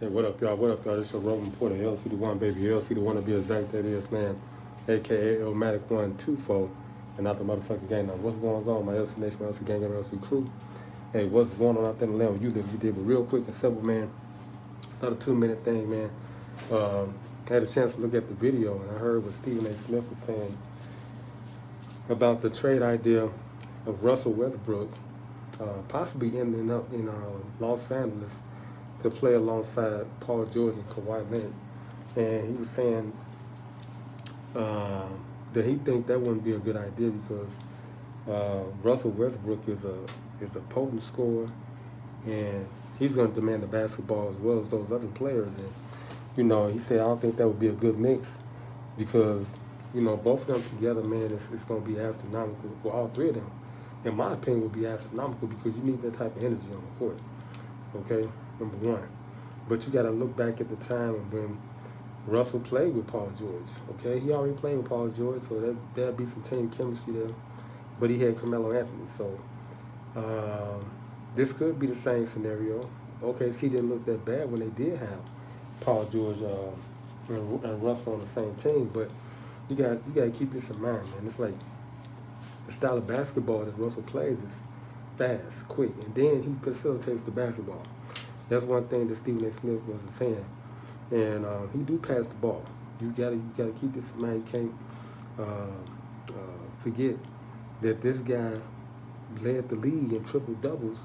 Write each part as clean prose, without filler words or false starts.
Hey, what up, y'all? What up, y'all? This your Roman Porter, LCDAONE, baby. LCDAONE to be exact, that is, man. AKA Illmatic 124. And not the motherfucking gang. Now, what's going on, my LC Nation, my LC gang, my LC crew? Hey, what's going on out there in the land? You did, but real quick and simple, man. Another 2-minute thing, man. I had a chance to look at the video, and I heard what Stephen A. Smith was saying about the trade idea of Russell Westbrook possibly ending up in Los Angeles to play alongside Paul George and Kawhi Leonard. And he was saying that he think that wouldn't be a good idea because Russell Westbrook is a potent scorer, and he's going to demand the basketball as well as those other players. And you know, he said I don't think that would be a good mix because you know both of them together, man, it's going to be astronomical. Well, all three of them, in my opinion, will be astronomical because you need that type of energy on the court. Okay, number one. But you got to look back at the time when Russell played with Paul George. Okay, he already played with Paul George, so there'd be some team chemistry there. But he had Carmelo Anthony, so this could be the same scenario. OKC didn't look that bad when they did have Paul George and Russell on the same team, but you got to keep this in mind, man. It's like the style of basketball that Russell plays is fast, quick, and then he facilitates the basketball. That's one thing that Stephen A. Smith was saying, and he do pass the ball. You gotta keep this in mind. You can't forget that this guy led the league in triple doubles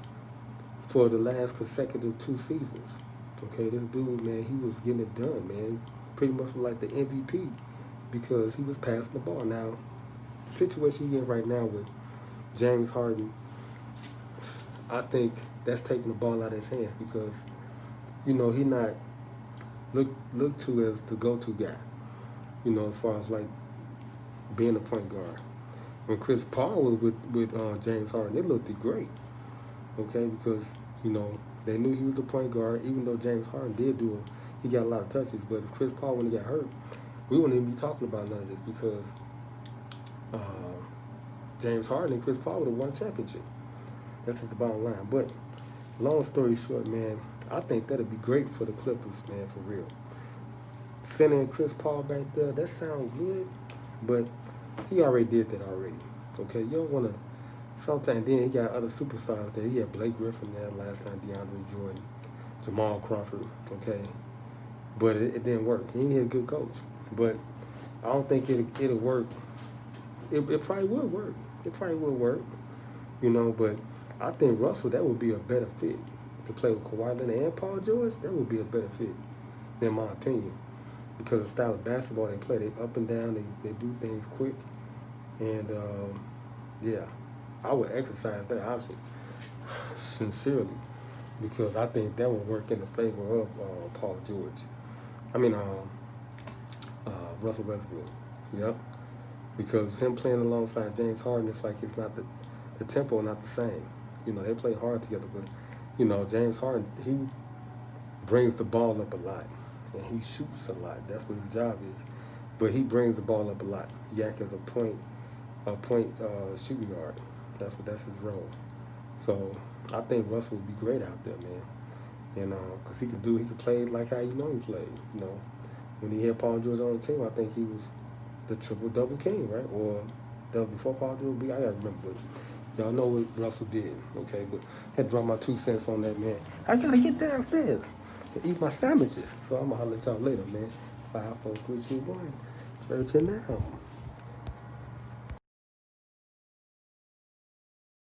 for the last consecutive 2 seasons. Okay, this dude, man, he was getting it done, man. Pretty much like the MVP because he was passing the ball. Now, the situation he's in right now with James Harden, I think that's taking the ball out of his hands because, you know, he not looked to as the go-to guy, you know, as far as like being a point guard. When Chris Paul was with James Harden, it looked great, okay, because, you know, they knew he was a point guard, even though James Harden he got a lot of touches, but if Chris Paul, when he got hurt, we wouldn't even be talking about none of this because James Harden and Chris Paul would have won a championship. That's just the bottom line. But long story short, man, I think that'd be great for the Clippers, man, for real. Sending Chris Paul back there, that sounds good, but he already did that already. Okay, you don't want to. Sometimes then he got other superstars there. He had Blake Griffin there last time, DeAndre Jordan, Jamal Crawford. Okay, but it didn't work. He had a good coach, but I don't think it'll work. It probably would work. It probably would work, you know. But I think Russell, that would be a better fit to play with Kawhi Leonard and Paul George. That would be a better fit, in my opinion, because the style of basketball they play, they up and down, they do things quick, and yeah, I would exercise that option sincerely because I think that would work in the favor of Paul George. I mean, Russell Westbrook. Yep. Because him playing alongside James Harden, it's like it's not the tempo not the same. You know, they play hard together, but you know, James Harden, he brings the ball up a lot and he shoots a lot. That's what his job is. But he brings the ball up a lot. He acts as a point shooting guard. That's his role. So I think Russell would be great out there, man. You know, because he could play like how you know he played. You know, when he had Paul George on the team, I think he was the triple-double king, right? Or that was before Paul George. I gotta remember, but y'all know what Russell did, okay? But I had to drop my 2 cents on that, man. I gotta get downstairs and eat my sandwiches. So I'm gonna holler at y'all later, man. 5, 4, 3, 2, 1. Virgin now.